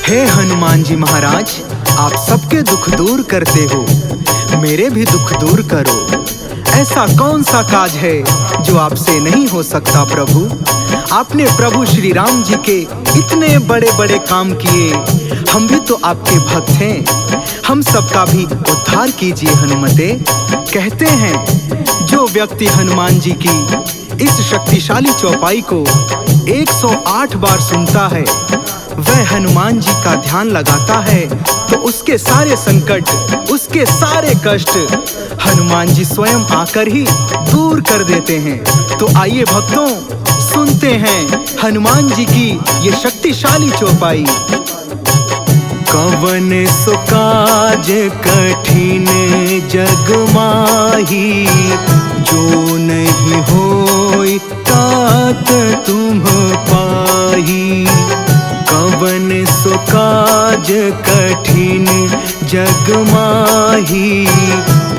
हे हनुमान जी महाराज, आप सबके दुख दूर करते हो, मेरे भी दुख दूर करो। ऐसा कौन सा काज है जो आपसे नहीं हो सकता प्रभु। आपने प्रभु श्री राम जी के इतने बड़े बड़े काम किए, हम भी तो आपके भक्त हैं, हम सबका भी उद्धार कीजिए हनुमते। कहते हैं जो व्यक्ति हनुमान जी की इस शक्तिशाली चौपाई को 108 बार सुनता है, वह हनुमान जी का ध्यान लगाता है, तो उसके सारे संकट, उसके सारे कष्ट हनुमान जी स्वयं आकर ही दूर कर देते हैं। तो आइए भक्तों, सुनते हैं हनुमान जी की ये शक्तिशाली चौपाई। कवन सो काज कठिन जग माही, जो नहीं होई तात तुम पाही। कवन सो काज कठिन जग माही,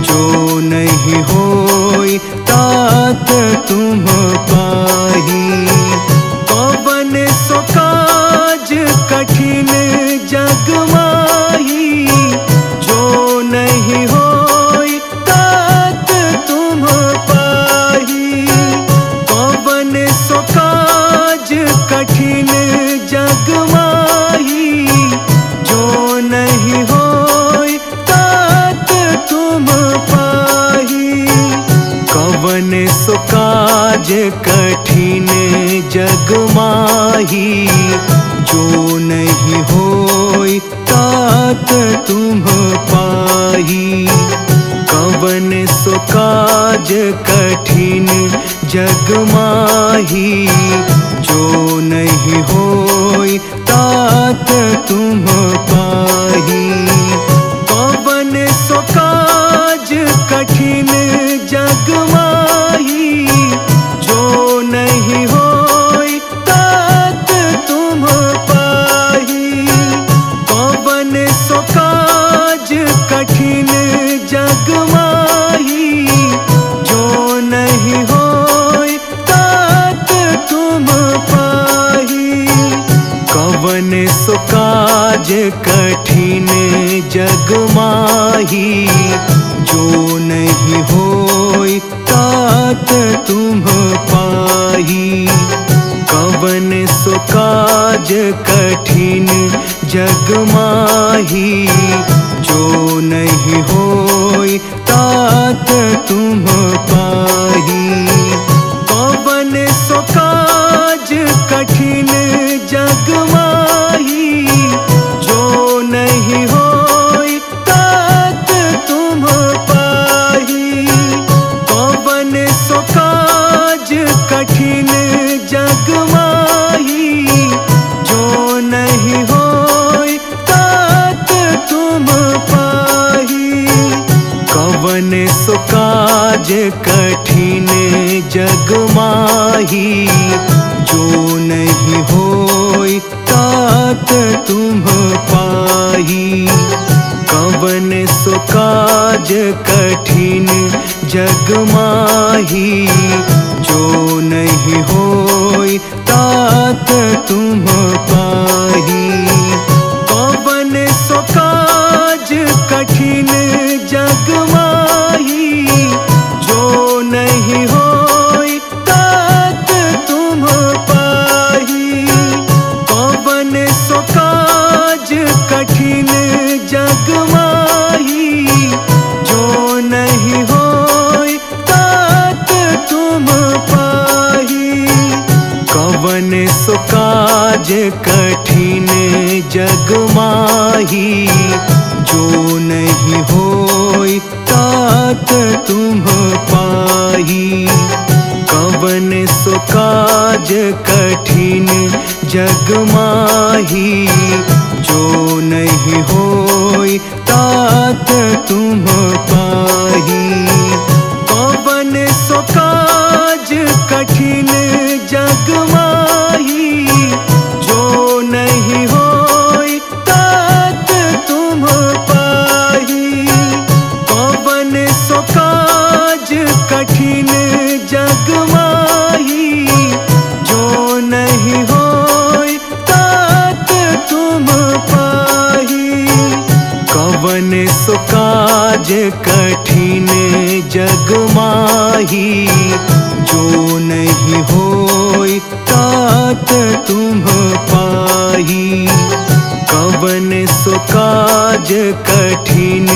जो नहीं होई तात तुम पाही। कवन सो काज कठिन जग माही, जो नहीं होई तात तुम पाही। कवन सो काज कठिन जग माही, जो नहीं होई तात तुम पाही। कवन सो काज कठिन जग माही, जो नहीं होई तात तुम पाही। कवन सो काज कठिन जग माही, जो नहीं होई तात तुम पाही। कवन सो काज कठिन जग माही, जो नहीं होई तात तुम पाही। कवन सो काज कठिन जग माही, जो नहीं होई तात तुम पाही। कवन सो काज कठिन जग माही, जो नहीं होई तात तुम पाही। कवन सो काज कठिन जग माही, जो नहीं होई तात तुम पाही। कवन सो काज कठिन जग माही, जो नहीं होई तात तुम पाही। कवन सो काज कठिन जग माही, जो नहीं होई तात तुम पाही। कवन सो काज कठिन जग माही, जो नहीं होई तात तुम पाही। कवन सो काज कठिन जग माही, जो नहीं होई तात तुम पाही। कवन सो काज कठिन जग माही, जो नहीं होई तात तुम पाही। कवन सो काज कठिन जग माही, जो नहीं होई तात तुम पाही। कवन सो काज कठिन जग माही, जो नहीं होई तात तुम पाही। कवन सो काज कठिन जग माही, जो नहीं होई तात तुम पाही। कवन सो काज कठिन जग माही, जो नहीं होई तात तुम पाही। कवन सो काज कठिन जग माही, जो नहीं होई तात तुम पाही। काज कठिन जग माही, जो नहीं होई तात तुम पाही। कवन सो काज कठिन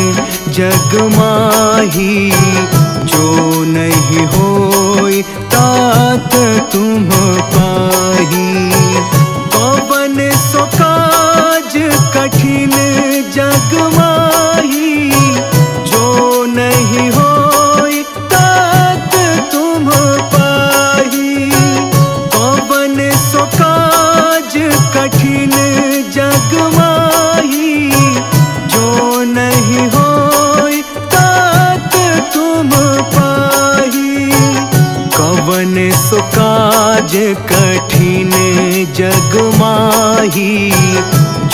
जग माही, जो नहीं होई तात तुम पाही। कवन सो काज कठिन जग माही, जो नहीं होई तात तुम पाही। कवन सो काज कठिन जग माही, जो नहीं होई तात तुम पाही। कवन सो काज कठिन जग माही,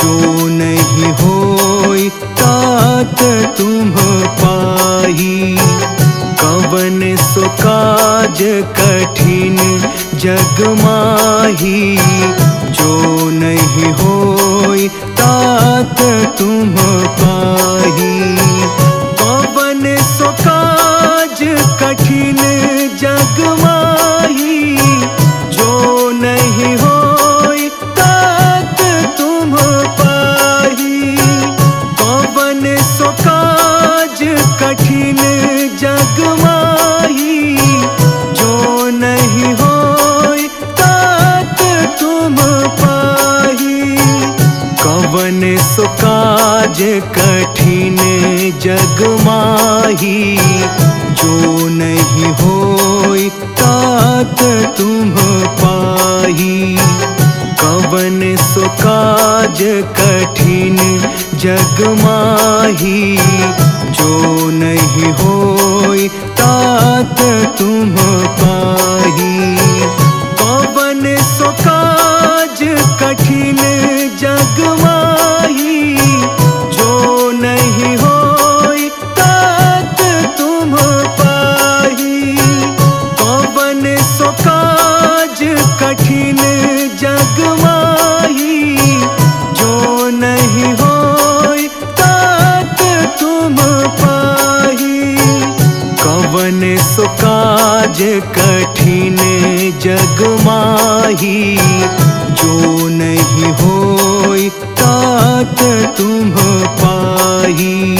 जो नहीं होई तात तुम पाही। कवन सो काज कठिन जग माही, जो नहीं होई तात तुम पाही। कवन सो काज कठिन जग माही, जो नहीं होई तात तुम पाही। कवन सो काज कठिन जग माही, जो नहीं होई तात तुम पाही। कवन सो काज कठिन जग माही, जो नहीं होई तात तुम पाही। कवन सो काज कठिन जग माही, जो नहीं होई तात तुम पाही। कवन सो काज कठिन जग माही, जो नहीं होई तात तुम पाही। कवन सो काज कठिन जग माही, जो नहीं होई तात तुम पाही। कवन सो काज कठिन जग माही, जो नहीं होई तात तुम पाही।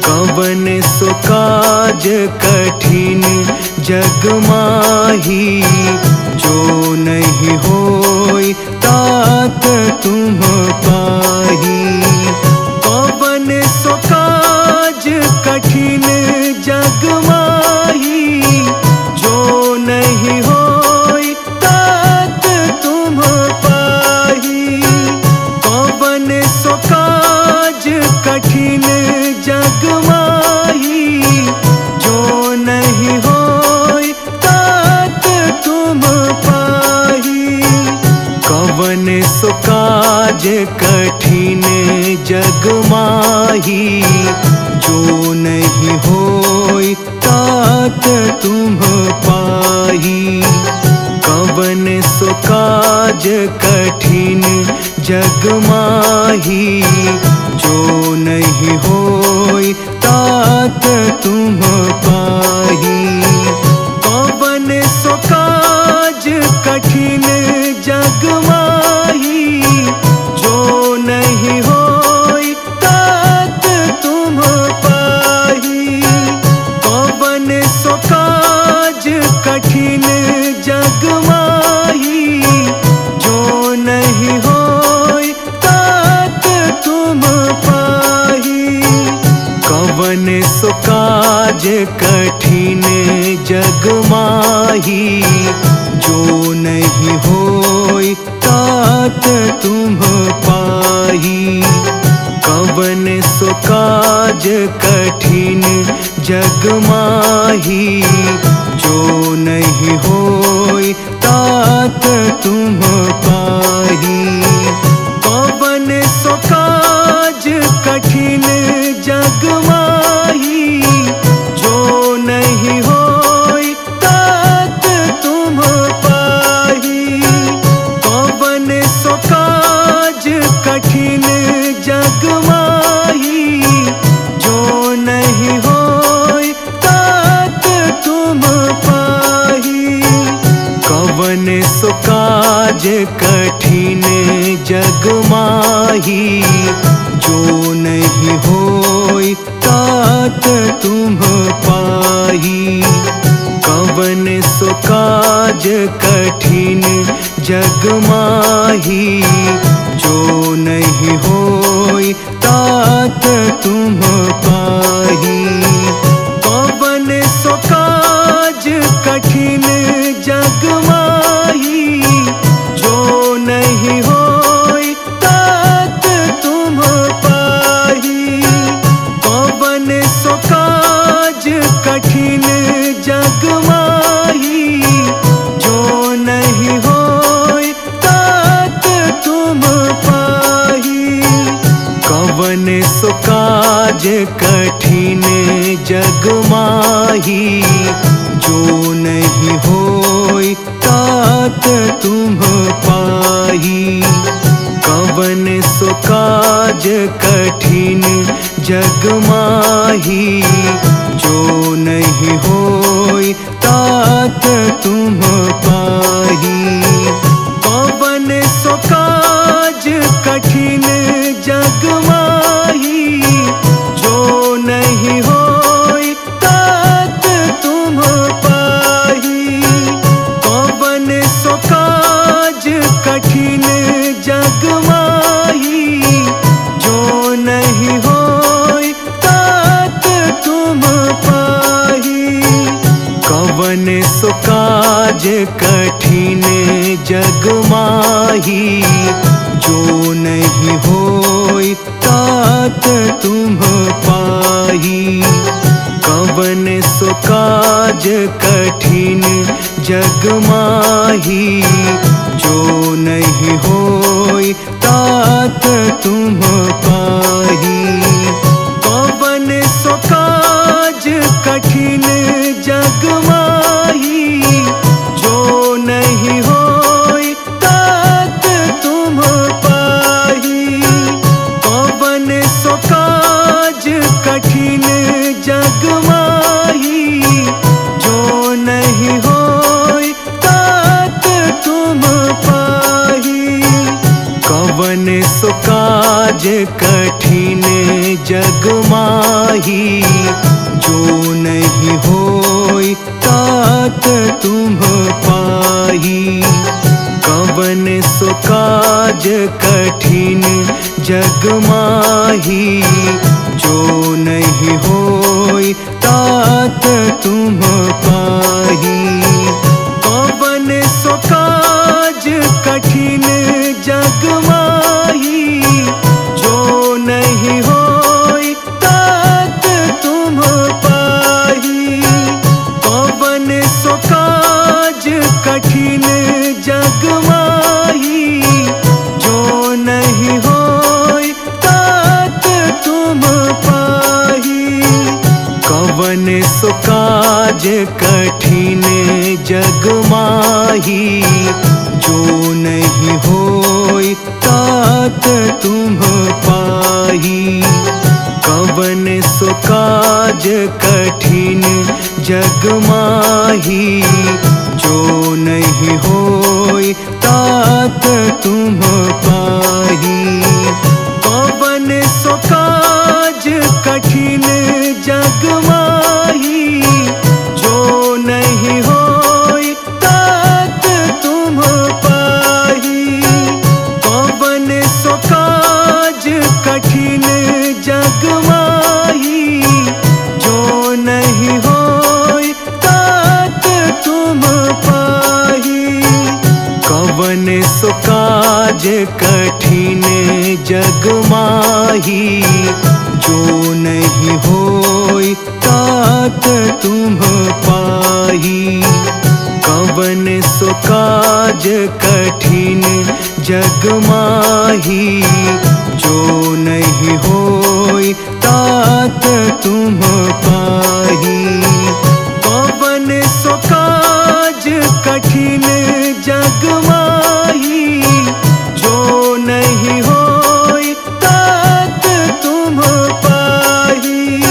कवन सो काज कठिन जग माही, जो नहीं होई तात तुम पाही। कवन सो काज कठिन जग माही, जो नहीं होई तात तुम पाही। कवन सो काज कठिन जग माही, जो नहीं होई तात तुम पाही। कवन सो काज कठिन जग माही, जो नहीं होई तात तुम पाही। कवन सो काज कठिन जग माही, जो नहीं होई तात तुम पाही। कवन सो काज कठिन जग माही, जो नहीं होई तात तुम पाही। कवन सो काज कठिन जग माही, जो नहीं होई तात तुम पाही। कवन सो काज कठिन जग माही, जो नहीं होई तात तुम पाही। कवन सो काज कठिन जग माही, जो नहीं होई तात तुम पाही। कवन सो काज कठिन जग माही, जो नहीं होई तात तुम पाही। कवन सो काज कठिन जग माही, जो नहीं कठिन जग माही, जो नहीं होई तात तुम पाही। कवन सो काज कठिन जग माही, जो नहीं होई तात तुम पाही। कवन सो काज कठिन जग माही, जो नहीं होई तात तुम पाही। कवन सो काज कठिन जग माही, जो नहीं होई तात तुम पाही। कवन सो काज कठिन जग माही, जो नहीं होई तात तुम पाही। कवन सो काज कठिन जग माही, जो नहीं होई तात तुम पाही। कवन सो काज कठिन जग माही, जो नहीं होई तात तुम पाही। कवन सो काज कठिन जग माही, जो नहीं होई तात तुम पाही। कवन सो काज कठिन जग माही, जो नहीं होई तात तुम पाही। कवन सो काज कठिन जग माही, जो नहीं होई तात तुम पाही। कवन सो काज कठिन जग माही, जो नहीं होई तात तुम पाही। कवन सो काज कठिन जग माही, जो नहीं होई तात तुम पाही। कवन सो काज कठिन जग माही, जो नहीं होई तात तुम पाही। कवन सो काज कठिन जग माही, जो नहीं होई तात तुम पाही। कवन सो काज कठिन जग माही, जो नहीं होई तात तुम पाही। कवन सो काज कठिन जग माही, जो नहीं होई तात तुम पाही। कवन सो काज कठिन जग माही, जो नहीं होई तात तुम पाही। कवन सो काज कठिन जग माही, जो नहीं होई तात तुम पाही। कवन सो काज कठिन जग माही, जो नहीं होई तात तुम पाही। कवन सो काज कठिन जग माही, जो नहीं होई तात तुम पाही। कवन सो काज कठिन जग माही, जो नहीं होई तात तुम पाही। कवन सो काज कठिन जग माही, जो नहीं होई तात तुम पाही। कवन सो काज कठिन जग माही, जो नहीं होई तात तुम पाही।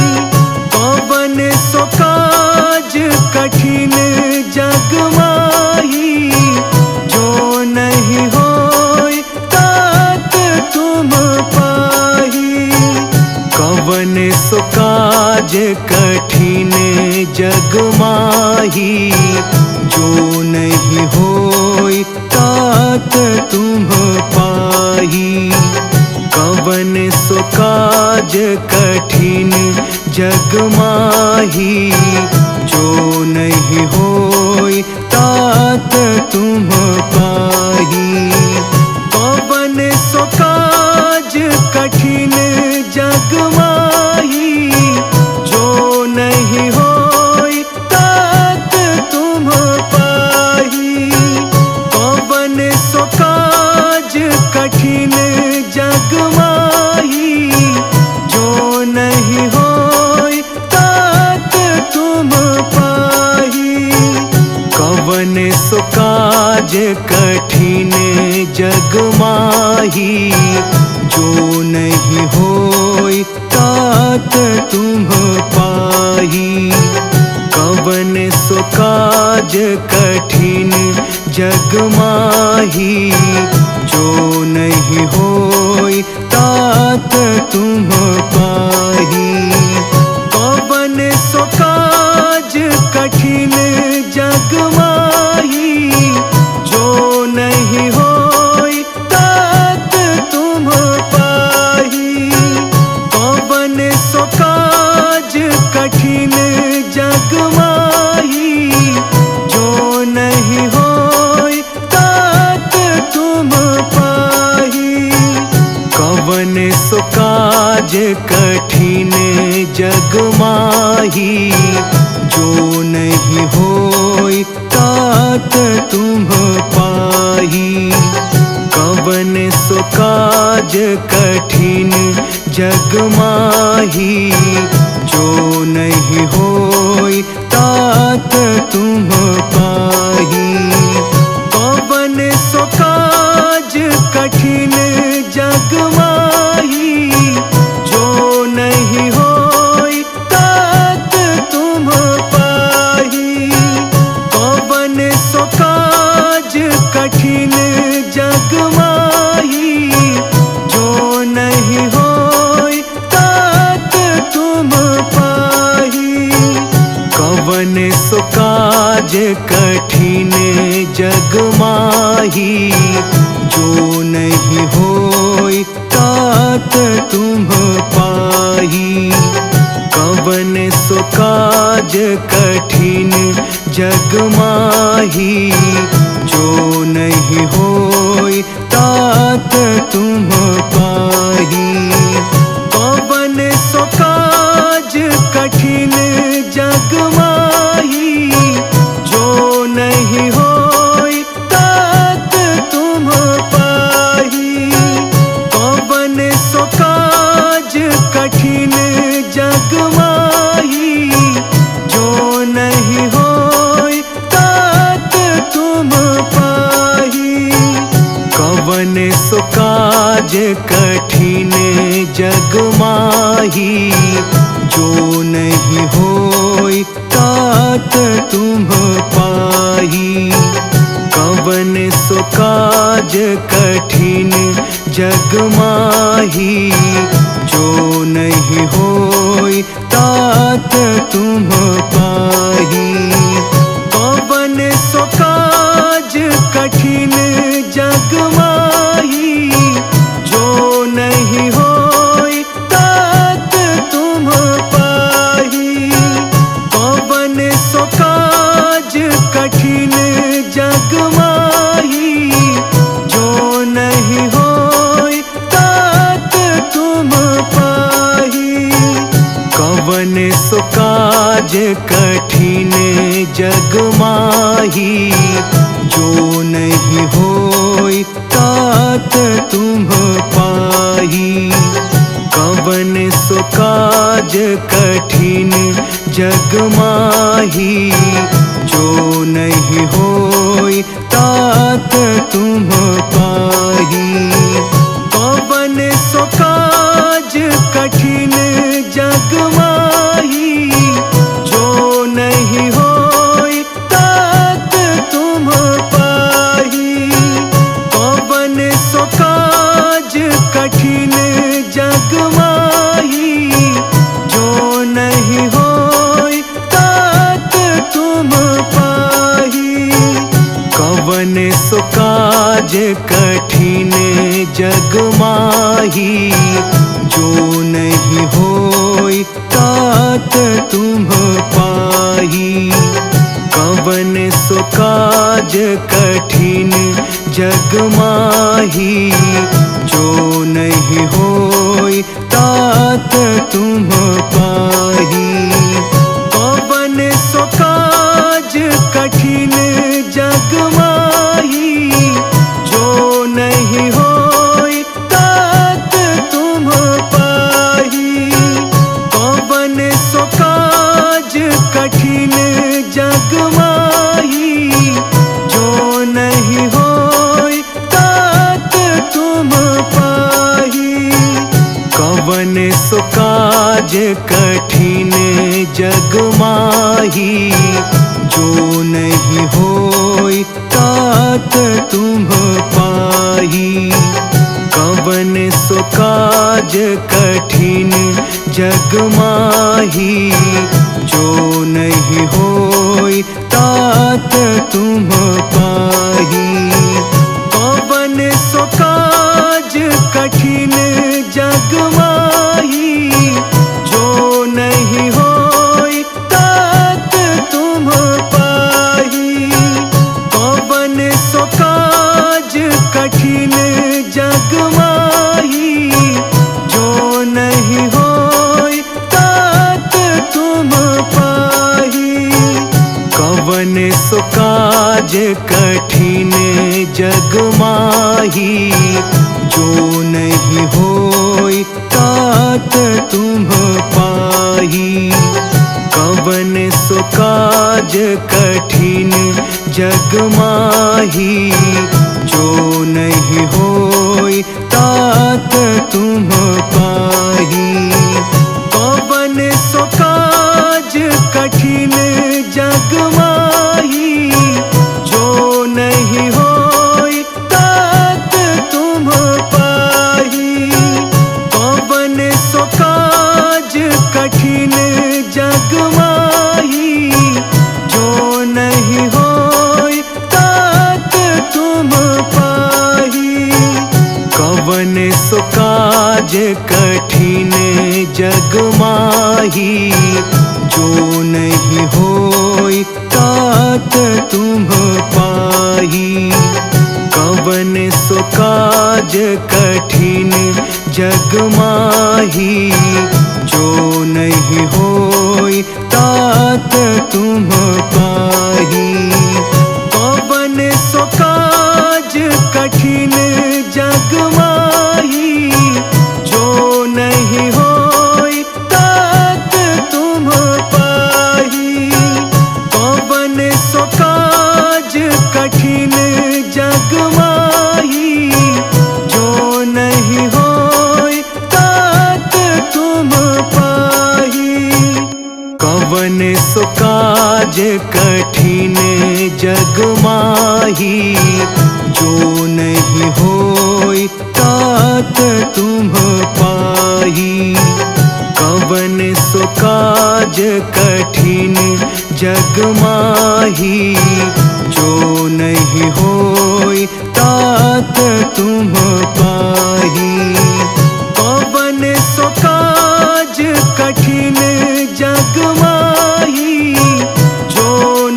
कवन सो काज कठिन जग माही, जो नहीं होई काज कठिन जग माही, जो नहीं होई तात तुम पाही। पवन सो काज कठिन जग माही, जो नहीं होई तात तुम पाही। पवन सो काज कठिन जग माही, जो नहीं होई तात तुम पाही। कवन सो काज कठिन जग माही, जो नहीं होई तात तुम पाही। कवन सो काज कठिन जग माही, जो नहीं होई तात तुम पाही। पवन सो काज कठिन जग माही, जो नहीं होई तात तुम पाही। पवन सो काज कठिन जग माही, जो नहीं होई तात तुम पाही। कवन सो काज कठिन जग माही, जो नहीं होई तात तुम पाही। कवन सो काज कठिन जग माही, जो नहीं होई तात तुम पाही। पवन सो काज कठिन जग माही, जो नहीं होई तात तुम पाही। पवन सो काज कठिन जग माही, जो नहीं होई तात तुम पाही। कवन सो काज कठिन जग माही, जो नहीं होई तात तुम पाही। कवन सो काज कठिन जग माही, जो नहीं होई तात तुम पाही। पवन सो काज कठिन जग माही, जो नहीं होई तात तुम पाही। पवन सो काज कठिन जग माही, जो नहीं होई तात तुम पाही। कवन सो काज कठिन जग माही, जो नहीं होई तात तुम पाही। कवन सो काज कठिन जग माही, जो नहीं होई तात तुम पाही। पवन सो काज कठिन जग माही, जो नहीं होई तात तुम पाही। पवन सो काज कठिन जग माही, जो नहीं होई तात तुम पाही। कवन सो काज कठिन जग माही, जो नहीं होई तात तुम पाही। कवन सो काज कठिन जग माही, जो नहीं होई तात तुम पाही। पवन सो काज कठिन जग माही, जो नहीं होई तात तुम पाही। पवन सो काज कठिन जग माही, जो नहीं होई तात तुम पाही। कवन सो काज कठिन जग माही, जो नहीं होई तात तुम पाही। कवन सो काज कठिन जग माही, जो नहीं होई तात तुम पाही। कवन सो काज कठिन जग माही, जो नहीं होई तात तुम पाही। कवन सो काज कठिन जग माही, जो नहीं होई तात तुम पाही। कवन सो काज कठिन जग माही, जो नहीं होई तात तुम पाही। कवन सो काज कठिन जग माही, जो नहीं होई तात तुम पाही। कवन सो काज कठिन जग माही, जो नहीं होई तात तुम पाही। कवन सो काज कठिन जग माही, जो नहीं होई तात तुम पाही। कवन सो काज कठिन जग माही, जो नहीं होई तात तुम पाही। कवन सो काज कठिन जग माही, जो नहीं होई तात तुम पाही। कवन सो काज कठिन जग माही, जो नहीं होई तात तुम पाही। कवन सो काज कठिन जग माही, जो नहीं होई तात तुम पाही। कवन सो काज कठिन जग माही, जो नहीं होई तात तुम पाही। कवन सो काज कठिन जग माही, जो नहीं होई तात तुम पाही। कवन सो काज कठिन जग माही, जो नहीं होई तात तुम पाही। कवन सो काज कठिन जग माही, जो नहीं होई तात तुम पाही। कवन सो काज कठिन जग माही, जो नहीं होई तात तुम पाही। कवन सो काज कठिन जग माही, जो नहीं होई तात तुम पाही। कवन सो काज कठिन जग माही, जो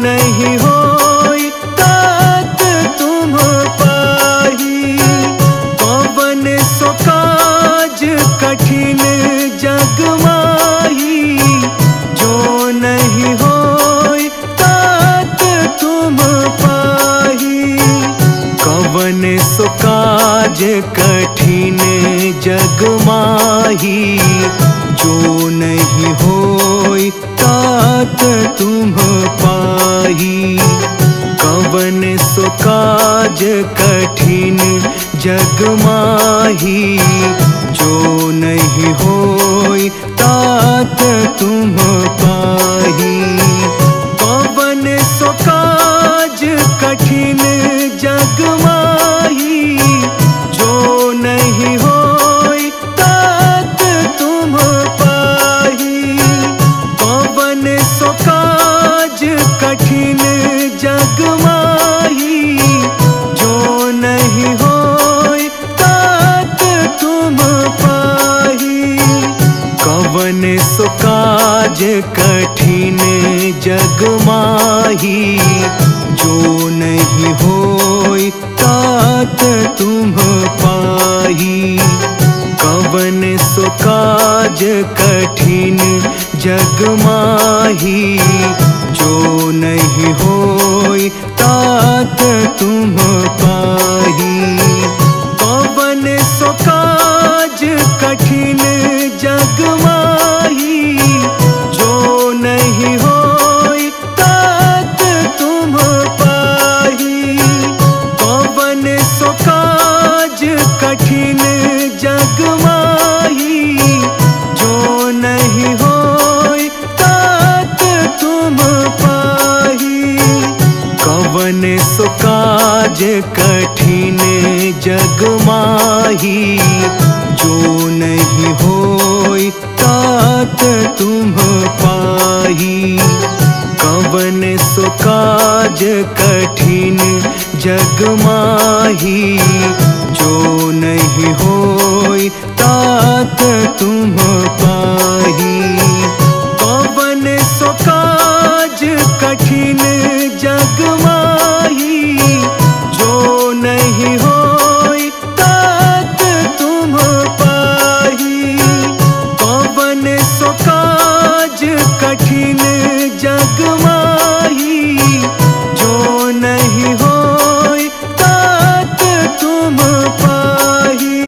नहीं होई तात तुम पाही। कवन सो काज कठिन जग माही, जो नहीं होई तात तुम पाही। कवन सो काज कठिन जग माही, जो नहीं होई तात तुम पाही। कवन सो काज कठिन जग माही, जो नहीं होई तात तुम पाही। कवन सो काज कठिन जग माही, जो नहीं होई तात तुम पाही। कवन सो काज कठिन जग माही, जो नहीं होई तात तुम पाही। काज कठिन जग माही, जो नहीं होई तात तुम पाही। कवन सो काज कठिन जग माही, जो नहीं होई तात तुम पाही। कवन सो काज कठिन जग माही, जो नहीं होई तात तुम पाही। कवन सो काज कठिन जग माही, जो नहीं होई तात तुम पाही। कवन सो काज कठिन जग माही, जो नहीं होई तात तुम पाही। कवन सो काज कठिन जग माही, जो नहीं होई तात तुम